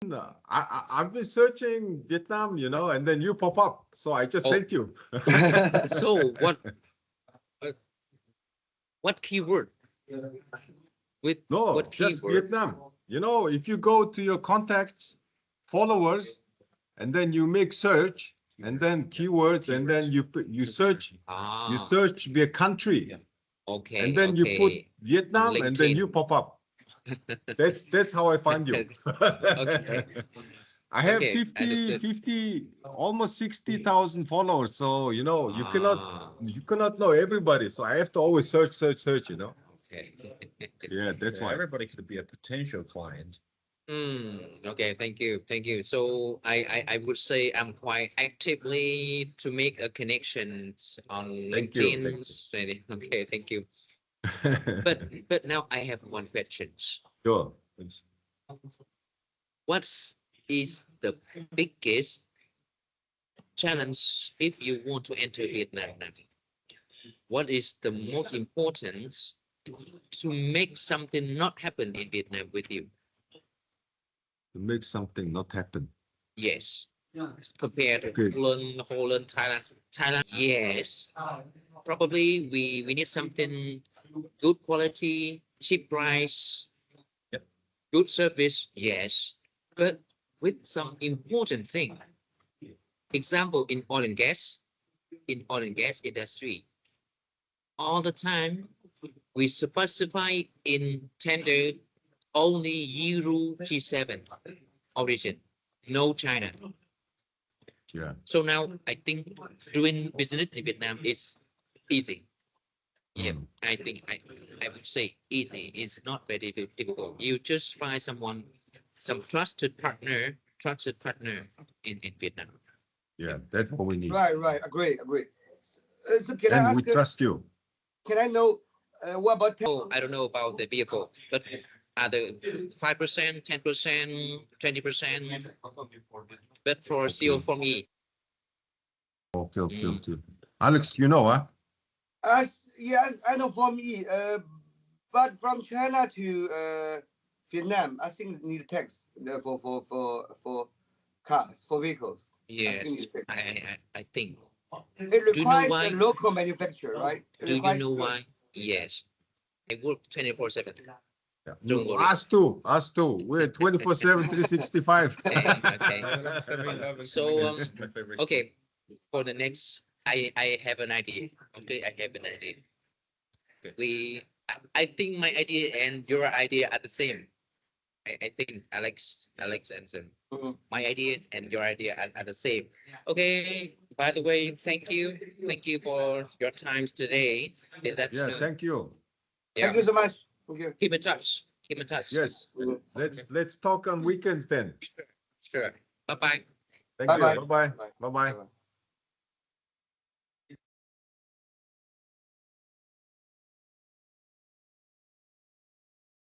man. I've been searching Vietnam, and then you pop up. So I just sent you. So what keyword? No, what just keyword? Vietnam. If you go to your contacts, followers, and then you make search, and then keywords, and then you search. You search via country. Okay. And then you put Vietnam, and then LinkedIn. you pop up. That's how I find you. Okay. I have Okay, 50, almost 60,000 followers. So, you cannot know everybody. So I have to always search. Okay. Yeah, that's why. Everybody could be a potential client. Okay, thank you. So I would say I'm quite actively to make a connection on Thank you, LinkedIn. Okay, thank you. But now I have one question. Sure. What is the biggest challenge if you want to enter Vietnam now? What is the most important to make something not happen in Vietnam with you? To make something not happen. Yes. Compared to Holland, Thailand. Yes. Probably we need something good quality, cheap price, good service. Yes. But with some important thing. Example in oil and gas industry. All the time we specify in tender only Euro G7 origin, no China. Yeah. So now I think doing business in Vietnam is easy. Yeah, I think I would say easy. It's not very difficult. You just find some trusted partner in Vietnam. Yeah, that's what we need. Right. Agree. So can I And ask? we trust you. Can I know what about? I don't know about the vehicle, but are the 5%, 10%, 20%? But for still for me. Okay. Alex, you know, huh? Yes, I know for me. But from China to Vietnam, I think need tax for cars, for vehicles. Yes, I think. It requires a local manufacturer, right? Do you know why? Yes. I work 24/7. Yeah. Don't worry. Us too. We're 24/7, 365. Okay. So, okay, for the next, I have an idea. Okay, I have an idea. I think my idea and your idea are the same. I think Alex and my idea and your idea are the same. Okay. By the way, thank you for your time today. Yeah, thank you. Thank you so much. Thank you. Keep in touch. Yes, let's talk on weekends then. Sure. Bye bye. Thank you. Bye-bye. Bye bye.